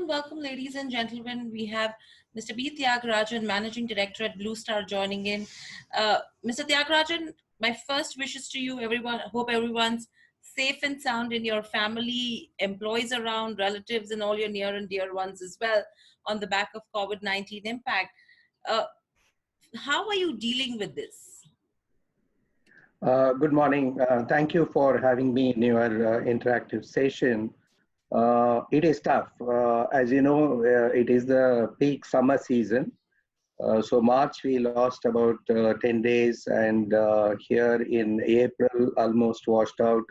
welcome, ladies and gentlemen. We have Mr. B. Thiagrajan, Managing Director at Blue Star, joining in. Mr. Thiagrajan, my first wishes to you, everyone. Hope everyone's safe and sound in your family, employees around, relatives, and all your near and dear ones as well on the back of COVID-19 impact. Uh, how are you dealing with this? Good morning. Thank you for having me in your interactive session. It is tough. As you know, it is the peak summer season. So March, we lost about 10 days, and here in April, almost washed out.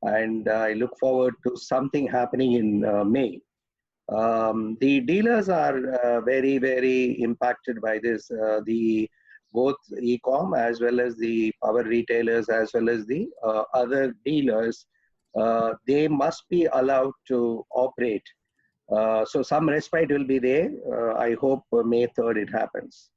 And I look forward to something happening in May. The dealers are very, very impacted by this. Both e-com as well as the power retailers as well as the other dealers, they must be allowed to operate. So some respite will be there. I hope May 3rd it happens.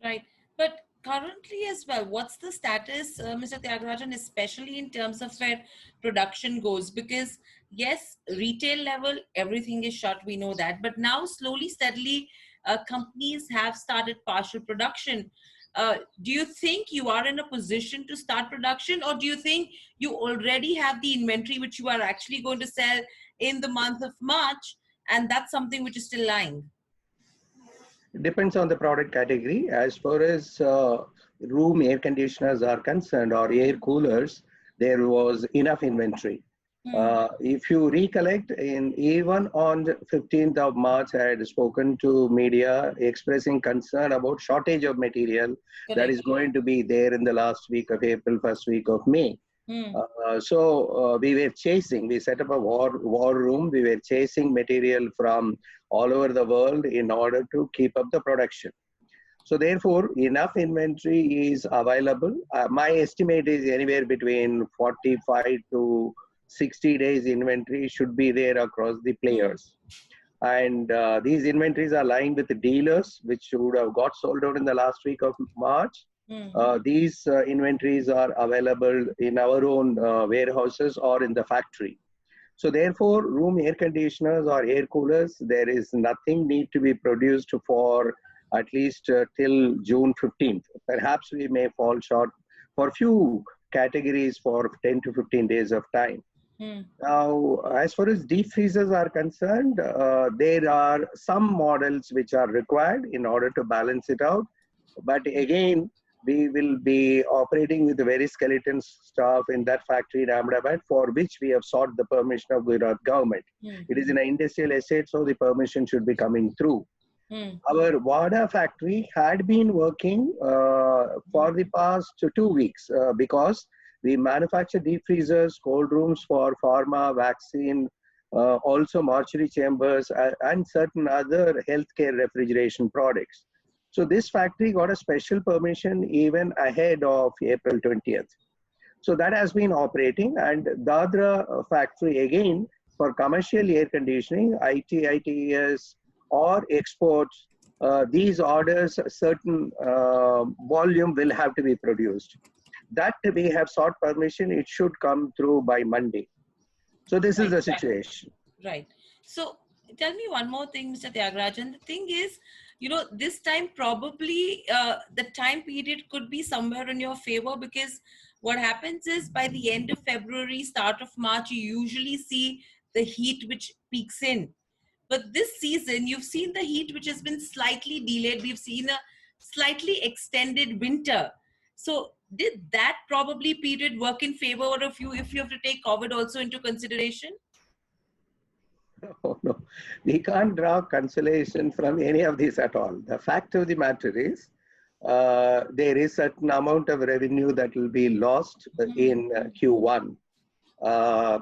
Right. But currently as well, what's the status, Mr. Thiagrajan, especially in terms of where production goes? Because yes, retail level, everything is shut, we know that. But now slowly, steadily, companies have started partial production. Do you think you are in a position to start production, or do you think you already have the inventory which you are actually going to sell in the month of March, and that's something which is still lying? It depends on the product category. As far as room air conditioners are concerned or air coolers, there was enough inventory. If you recollect, even on the 15th of March, I had spoken to media expressing concern about shortage of material that is going to be there in the last week of April, first week of May. So we were chasing, we set up a war room, we were chasing material from all over the world in order to keep up the production. So therefore, enough inventory is available. My estimate is anywhere between 45 to 60 days inventory should be there across the players. And these inventories are lying with the dealers, which would have got sold out in the last week of March. These inventories are available in our own warehouses or in the factory. So therefore, room air conditioners or air coolers, there is nothing need to be produced for at least till June 15th. Perhaps we may fall short for few categories for 10 to 15 days of time. Now, as far as deep freezers are concerned, there are some models which are required in order to balance it out. But again, we will be operating with a very skeleton staff in that factory in Ahmedabad, for which we have sought the permission of Gujarat government. It is in an industrial estate, so the permission should be coming through. Our Wada factory had been working for the past 2 weeks because we manufacture deep freezers, cold rooms for pharma, vaccine, also mortuary chambers, and certain other healthcare refrigeration products. So this factory got a special permission even ahead of April 20th. So that has been operating, and Dadia factory again for commercial air conditioning, ITES or exports, these orders, certain volume will have to be produced. That we have sought permission, it should come through by Monday. So this is the situation. Right. So tell me one more thing, Mr. Thiagrajan. The thing is, you know, this time probably the time period could be somewhere in your favor, because what happens is by the end of February, start of March, you usually see the heat which peaks in. But this season, you've seen the heat which has been slightly delayed. We've seen a slightly extended winter. So did that probably period work in favor of you if you have to take COVID also into consideration? Oh, no, we can't draw consolation from any of this at all. The fact of the matter is, there is certain amount of revenue that will be lost in Q1.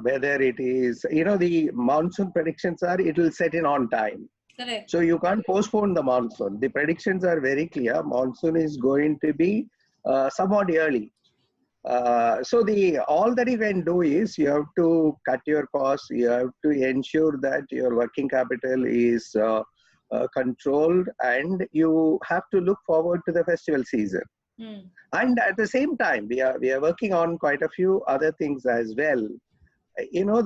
Whether it is, you know, the monsoon predictions are, it will set in on time. Correct. So you can't postpone the monsoon. The predictions are very clear. Monsoon is going to be somewhat early. So all that you can do is you have to cut your costs. You have to ensure that your working capital is controlled, and you have to look forward to the festival season. And at the same time, we are working on quite a few other things as well. You know,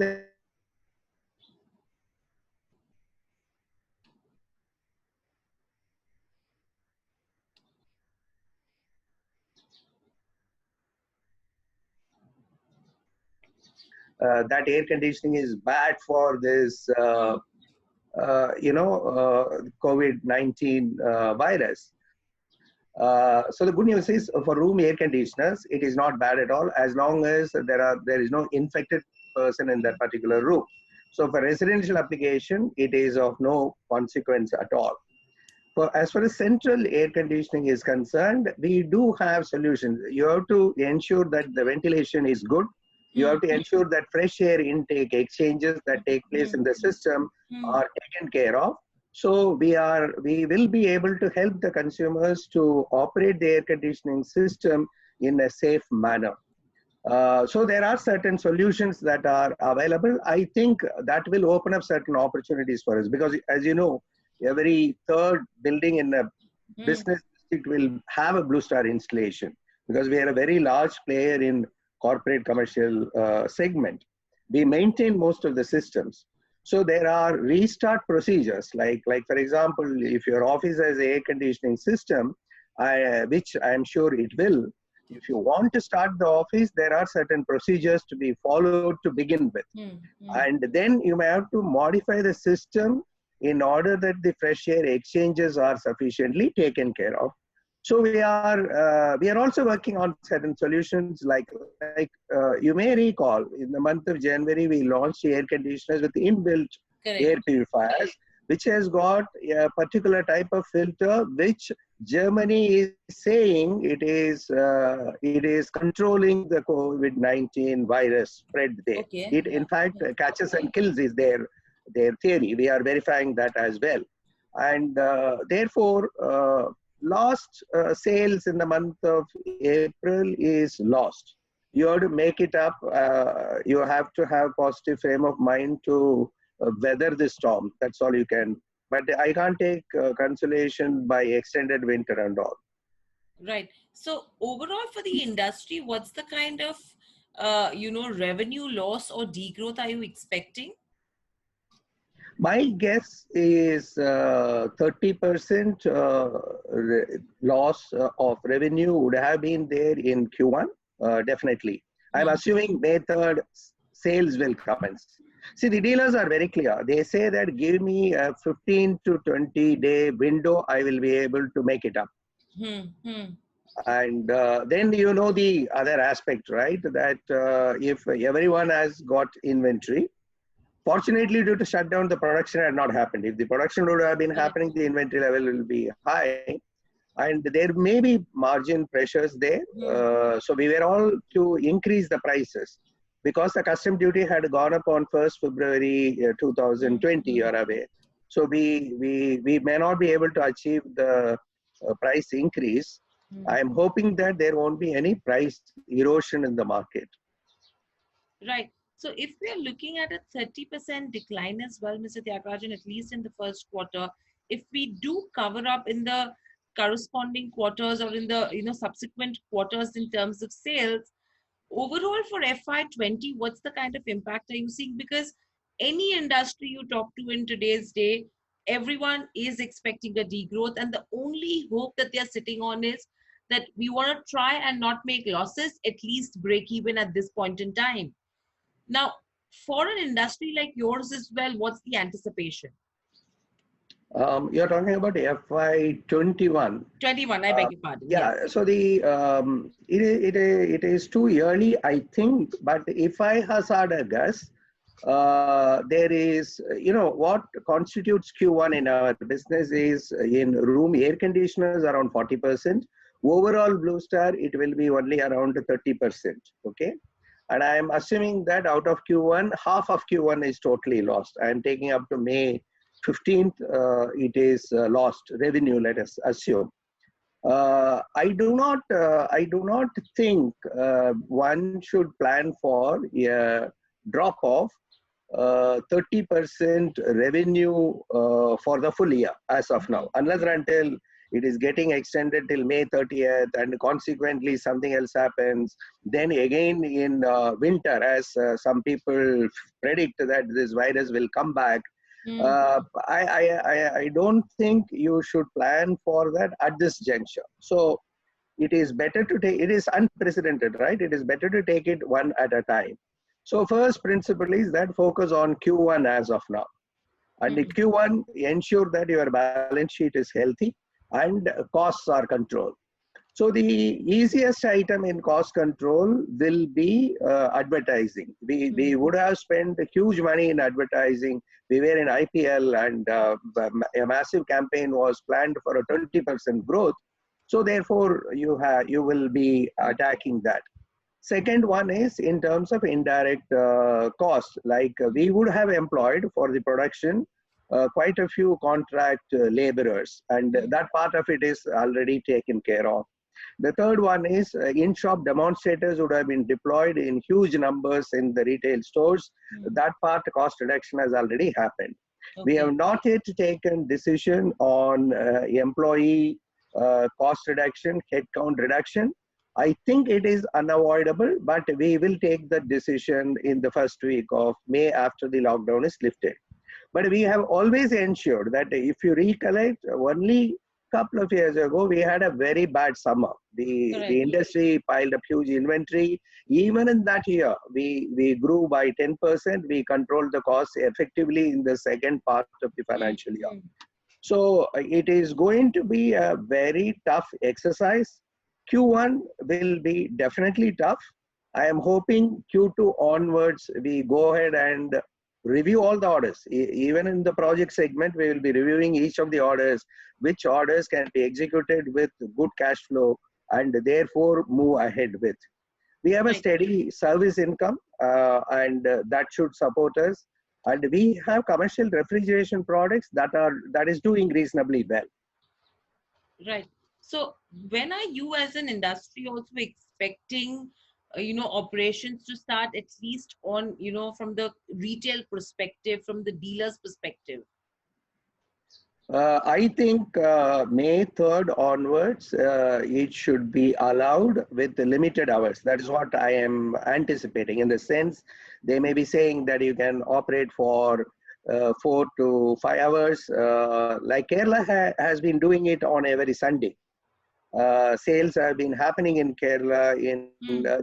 that air conditioning is bad for this, COVID-19 virus. So the good news is for room air conditioners, it is not bad at all as long as there is no infected person in that particular room. So for residential application, it is of no consequence at all. As far as central air conditioning is concerned, we do have solutions. You have to ensure that the ventilation is good. You have to ensure that fresh air intake exchanges that take place in the system are taken care of. So we will be able to help the consumers to operate the air conditioning system in a safe manner. So there are certain solutions that are available. I think that will open up certain opportunities for us because, as you know, every third building in a business district will have a Blue Star installation because we are a very large player in corporate commercial segment. We maintain most of the systems. So there are restart procedures like for example, if your office has an air conditioning system, which I am sure it will, if you want to start the office, there are certain procedures to be followed to begin with. And then you may have to modify the system in order that the fresh air exchanges are sufficiently taken care of. So we are also working on certain solutions like you may recall in the month of January we launched air conditioners with inbuilt air purifiers, which has got a particular type of filter which Germany is saying it is controlling the COVID-19 virus spread there. It in fact catches and kills is their theory. We are verifying that as well, and therefore lost sales in the month of April is lost. You have to make it up. You have to have positive frame of mind to weather the storm. That's all you can. But I can't take consolation by extended winter and all. Right. So overall for the industry, what's the kind of revenue loss or degrowth are you expecting? My guess is 30% loss of revenue would have been there in Q1, definitely. I'm assuming May 3rd sales will commence. See, the dealers are very clear. They say that give me a 15 to 20 day window, I will be able to make it up. And then you know the other aspect, right? That if everyone has got inventory, fortunately, due to shutdown, the production had not happened. If the production would have been happening, the inventory level will be high. And there may be margin pressures there. So we were all to increase the prices. Because the custom duty had gone up on 1st February 2020, you're aware. So we may not be able to achieve the price increase. I'm hoping that there won't be any price erosion in the market. Right. So if we are looking at a 30% decline as well, Mr. Thiagrajan, at least in the first quarter, if we do cover up in the corresponding quarters or in the subsequent quarters in terms of sales, overall for FY20, what's the kind of impact are you seeing? Because any industry you talk to in today's day, everyone is expecting a degrowth, and the only hope that they're sitting on is that we want to try and not make losses, at least break even at this point in time. Now, for an industry like yours as well, what's the anticipation? You're talking about FY21. 21, I beg your pardon. Yeah, yes. So it is too early, I think. But if I hazard a guess, there is, what constitutes Q1 in our business is in room air conditioners around 40%. Overall Blue Star, it will be only around 30%. Okay. And I am assuming that out of Q1, half of Q1 is totally lost. I am taking up to May 15th, it is lost revenue, let us assume. I do not think one should plan for a drop of 30% revenue for the full year as of now, unless or until it is getting extended till May 30th and consequently something else happens. Then again in winter, as some people predict that this virus will come back, I don't think you should plan for that at this juncture. So it is better to take, it is unprecedented, right? It is better to take it one at a time. So first principle is that focus on Q1 as of now. And the Q1, ensure that your balance sheet is healthy and costs are controlled. So the easiest item in cost control will be advertising. We would have spent huge money in advertising. We were in IPL and a massive campaign was planned for a 20% growth. So therefore, you will be attacking that. Second one is in terms of indirect costs, like we would have employed for the production quite a few contract laborers, and that part of it is already taken care of. The third one is in-shop demonstrators would have been deployed in huge numbers in the retail stores. That part cost reduction has already happened. We have not yet taken decision on employee cost reduction, headcount reduction. I think it is unavoidable, but we will take the decision in the first week of May after the lockdown is lifted. But we have always ensured that if you recollect, only couple of years ago, we had a very bad summer. The industry piled up huge inventory. Even in that year, we grew by 10%. We controlled the costs effectively in the second part of the financial year. So it is going to be a very tough exercise. Q1 will be definitely tough. I am hoping Q2 onwards, we go ahead and review all the orders. Even in the project segment, we will be reviewing each of the orders, which orders can be executed with good cash flow and therefore move ahead with. We have a steady service income and that should support us. And we have commercial refrigeration products that is doing reasonably well. Right. So when are you as an industry also expecting, operations to start at least on, from the retail perspective, from the dealer's perspective? I think May 3rd onwards, it should be allowed with limited hours. That is what I am anticipating. In the sense, they may be saying that you can operate for 4 to 5 hours. Like Kerala has been doing it on every Sunday. Sales have been happening in Kerala in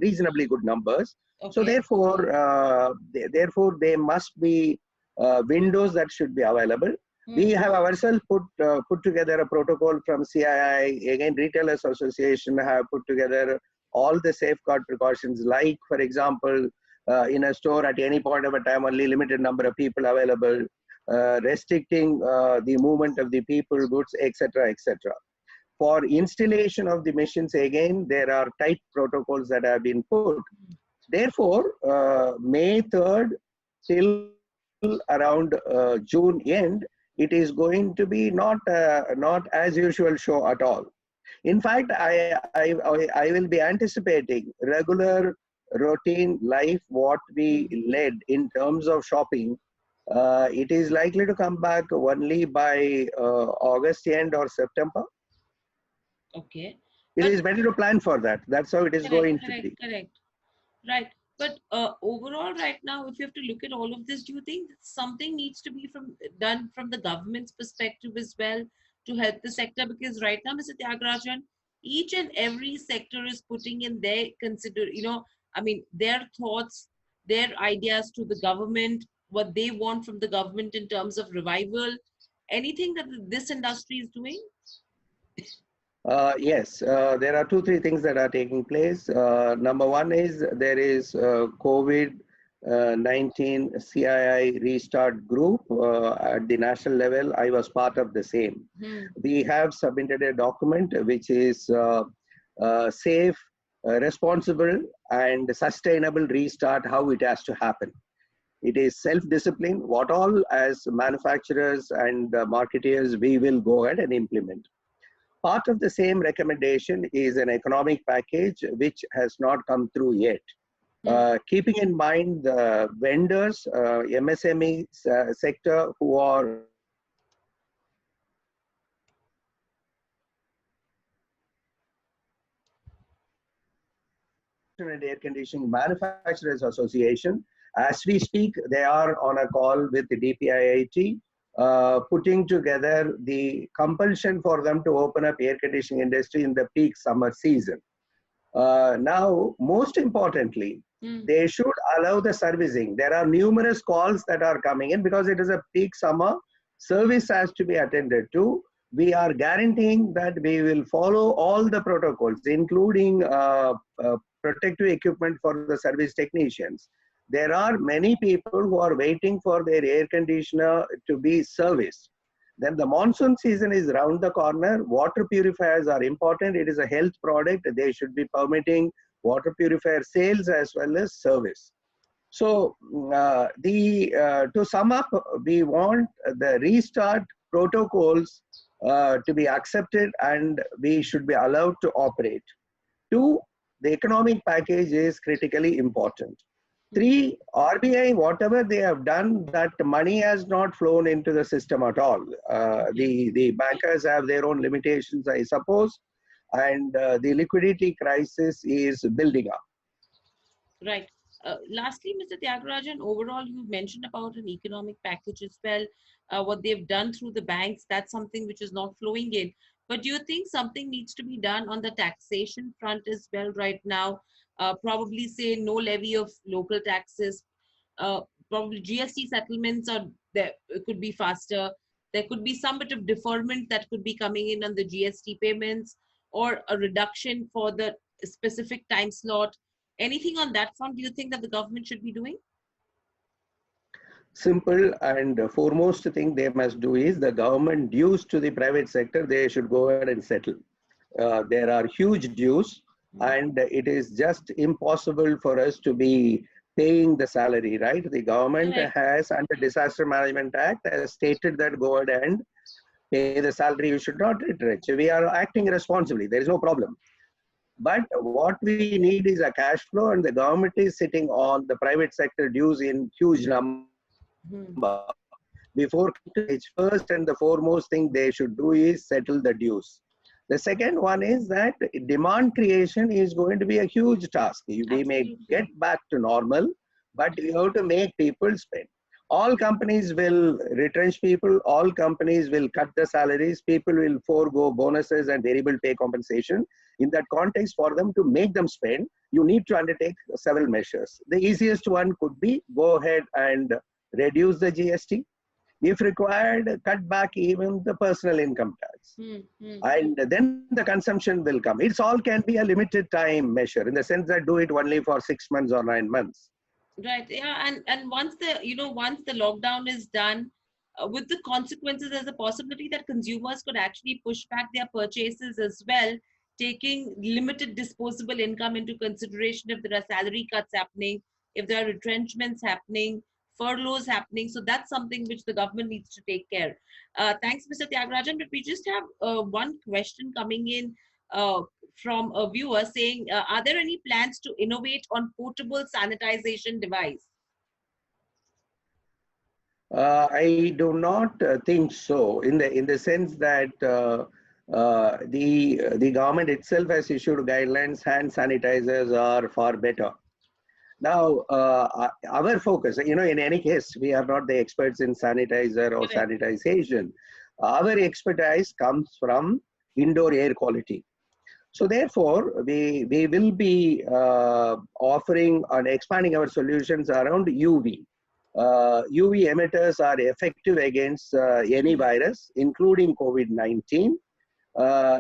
reasonably good numbers. So therefore, there must be windows that should be available. We have ourselves put together a protocol from CII. Again, Retailers Association have put together all the safeguard precautions, like, for example, in a store at any point of a time, only limited number of people available, restricting the movement of the people, goods, etc., etc. For installation of the machines, again, there are tight protocols that have been put. Therefore, May 3rd till around June end, it is going to be not as usual show at all. In fact, I will be anticipating regular routine life what we led in terms of shopping. It is likely to come back only by August end or September. Okay. It is better to plan for that. That's how it is going to be. Correct. Right. But overall, right now, if you have to look at all of this, do you think something needs to be done from the government's perspective as well to help the sector? Because right now, Mr. Thiagrajan, each and every sector is putting in their their thoughts, their ideas to the government, what they want from the government in terms of revival. Anything that this industry is doing? Yes, there are 2-3 things that are taking place. Number one is there is COVID-19 CII restart group at the national level. I was part of the same. We have submitted a document which is safe, responsible, and sustainable restart, how it has to happen. It is self-discipline. What all as manufacturers and marketeers we will go ahead and implement. Part of the same recommendation is an economic package which has not come through yet. Keeping in mind the vendors, MSME sector who are and Air Conditioning Manufacturers Association. As we speak, they are on a call with the DPIIT, putting together the compulsion for them to open up air conditioning industry in the peak summer season. Now, most importantly, Hmm. they should allow the servicing. There are numerous calls that are coming in because it is a peak summer. Service has to be attended to. We are guaranteeing that we will follow all the protocols, including protective equipment for the service technicians. There are many people who are waiting for their air conditioner to be serviced. Then the monsoon season is round the corner. Water purifiers are important. It is a health product. They should be permitting water purifier sales as well as service. So to sum up, we want the restart protocols to be accepted and we should be allowed to operate. Two, the economic package is critically important. Three, RBI, whatever they have done, that money has not flown into the system at all. The bankers have their own limitations, I suppose, and the liquidity crisis is building up. Right. Lastly, Mr. Thiagrajan, overall, you mentioned about an economic package as well. What they've done through the banks, that's something which is not flowing in. But do you think something needs to be done on the taxation front as well right now? Probably say no levy of local taxes. Uh, Probably GST settlements are there could be faster. There could be some bit of deferment that could be coming in on the GST payments or a reduction for the specific time slot. Anything on that front do you think that the government should be doing? Simple and foremost thing they must do is the government dues to the private sector, they should go ahead and settle. There are huge dues and it is just impossible for us to be paying the salary, right? The government Correct. has, under Disaster Management Act, has stated that go ahead and pay the salary, you should not retrench. We are acting responsibly, there is no problem. But what we need is a cash flow, and the government is sitting on the private sector dues in huge number. Hmm. Before coming to its first and the foremost thing they should do is settle the dues. The second one is that demand creation is going to be a huge task. We may get Absolutely. back to normal, but you have to make people spend. All companies will retrench people, all companies will cut the salaries, people will forego bonuses and variable pay compensation. In that context, for them to make them spend, you need to undertake several measures. The easiest one could be go ahead and reduce the GST. If required, cut back even the personal income tax. Hmm. Hmm. And then the consumption will come. It's all can be a limited time measure in the sense that do it only for 6 months or 9 months. Right. Yeah. And once the once the lockdown is done, with the consequences, there's a possibility that consumers could actually push back their purchases as well, taking limited disposable income into consideration if there are salary cuts happening, if there are retrenchments happening, furloughs happening. So that's something which the government needs to take care. Thanks, Mr. Thiagrajan. But we just have one question coming in uh, from a viewer saying, are there any plans to innovate on portable sanitization device? I do not think so. In the sense that the government itself has issued guidelines. Hand sanitizers are far better. Now, our focus, in any case, we are not the experts in sanitizer or Correct. sanitization. Our expertise comes from indoor air quality. So therefore, we will be offering and expanding our solutions around UV. UV emitters are effective against any virus, including COVID-19.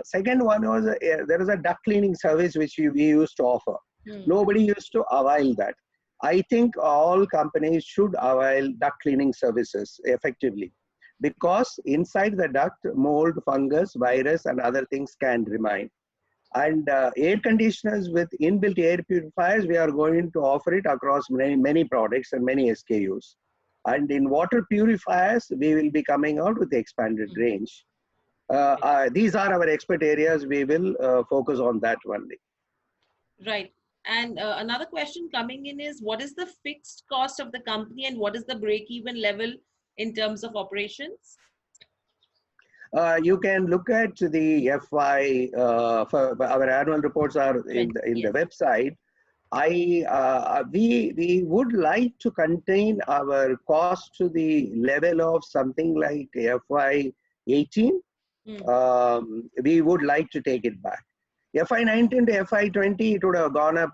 Second one was there is a duct cleaning service which we used to offer. Hmm. Nobody used to avail that. I think all companies should avail duct cleaning services effectively because inside the duct, mold, fungus, virus, and other things can remain. And air conditioners with inbuilt air purifiers, we are going to offer it across many products and many SKUs. And in water purifiers, we will be coming out with the expanded range. These are our expert areas. We will focus on that only. Right. And another question coming in is, what is the fixed cost of the company and what is the break-even level in terms of operations? You can look at the FY, for our annual reports are in 20, the yes. website. We would like to contain our cost to the level of something like FY 18. Hmm. We would like to take it back. FY19 to FY20, it would have gone up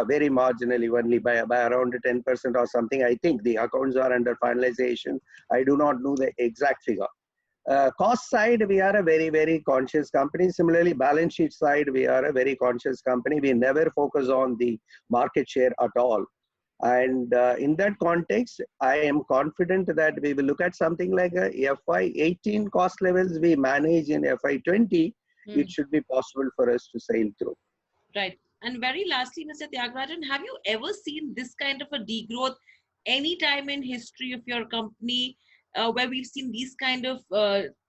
very marginally, only by around 10% or something. I think the accounts are under finalization. I do not know the exact figure. Cost side, we are a very, very conscious company. Similarly, balance sheet side, we are a very conscious company. We never focus on the market share at all. And in that context, I am confident that we will look at something like a FY18 cost levels we manage in FY20. It should be possible for us to sail through. Right. And very lastly, Mr. Thiagrajan, have you ever seen this kind of a degrowth any time in history of your company where we've seen these kind of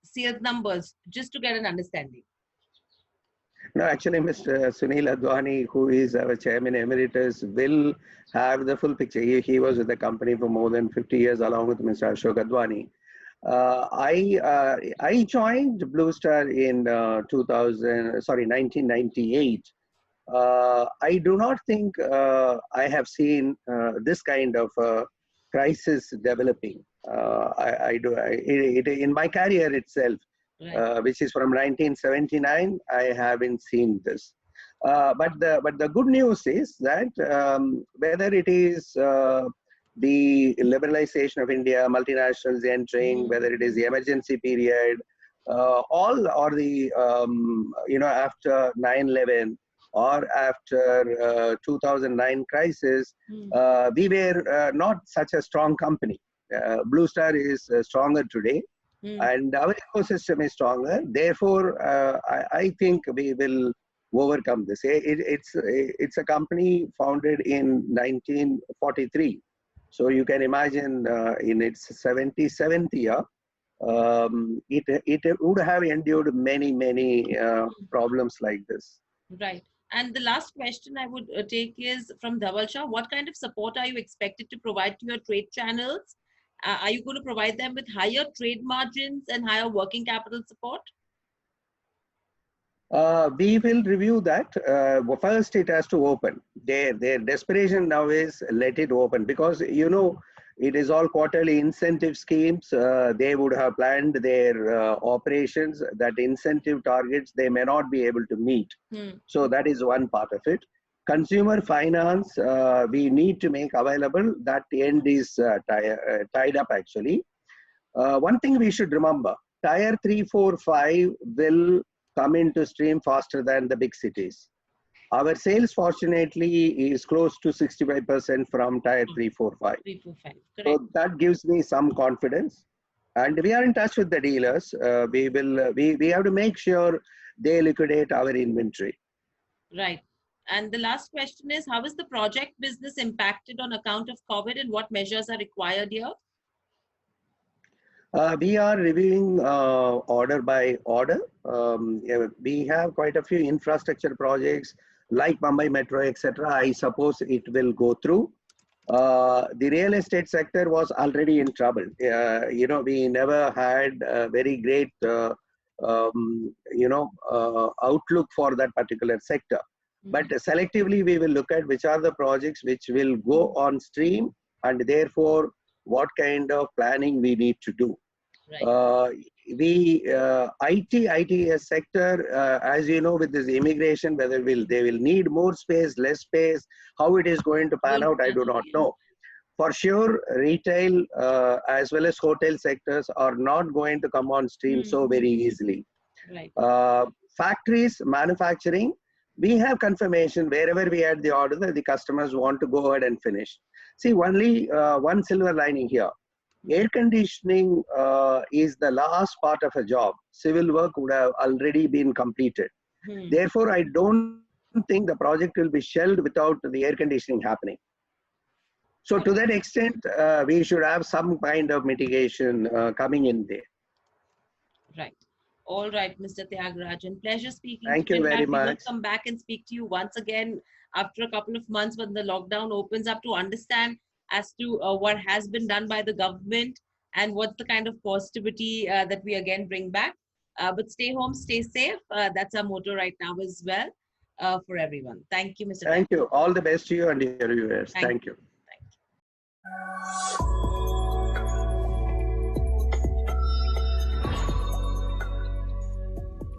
sales numbers, just to get an understanding? No, actually, Mr. Sunil Advani, who is our chairman emeritus, will have the full picture. He was with the company for more than 50 years, along with Mr. Ashok Advani. I joined Blue Star in 1998. I do not think I have seen this kind of crisis developing. In my career itself, right. Which is from 1979, I haven't seen this. But the good news is that whether it is the liberalization of India, multinationals entering, whether it is the emergency period, all or the after 9/11 or after 2009 crisis, we were not such a strong company. Blue Star is stronger today. And our ecosystem is stronger. Therefore, I think we will overcome this. It's a company founded in 1943. So you can imagine in its 77th year, it would have endured many problems like this. Right. And the last question I would take is from Dhaval Shah. What kind of support are you expected to provide to your trade channels? Are you going to provide them with higher trade margins and higher working capital support? We will review that. First, it has to open. Their desperation now is let it open, because it is all quarterly incentive schemes. They would have planned their operations. That incentive targets they may not be able to meet. So that is one part of it. Consumer finance, we need to make available. That end is tied up actually. One thing we should remember, tier 3, 4, 5 will come into stream faster than the big cities. Our sales, fortunately, is close to 65% from tier 3, 4, 5. 3, 4, 5. So that gives me some confidence. And we are in touch with the dealers. We have to make sure they liquidate our inventory. Right. And the last question is, how is the project business impacted on account of COVID, and what measures are required here? We are reviewing order by order. We have quite a few infrastructure projects like Mumbai Metro, etc. I suppose it will go through. The real estate sector was already in trouble. We never had a very great, outlook for that particular sector. But selectively, we will look at which are the projects which will go on stream, and therefore, what kind of planning we need to do. Right. ITS sector, as you know, with this immigration, whether they will need more space, less space, how it is going to pan out, I do not know. For sure, retail as well as hotel sectors are not going to come on stream so very easily. Right. Factories, manufacturing, we have confirmation wherever we had the order that the customers want to go ahead and finish. See, only one silver lining here. Air conditioning is the last part of a job. Civil work would have already been completed. Therefore, I don't think the project will be shelved without the air conditioning happening. So to that extent, we should have some kind of mitigation coming in there. Right. All right, Mr. Thiagrajan. Pleasure speaking to you. Thank you very much. We will come back and speak to you once again after a couple of months when the lockdown opens up, to understand as to what has been done by the government and what's the kind of positivity that we again bring back. But stay home, stay safe. That's our motto right now as well for everyone. Thank you, Mr. Thank you. All the best to you and your viewers. Thank you. Thank you.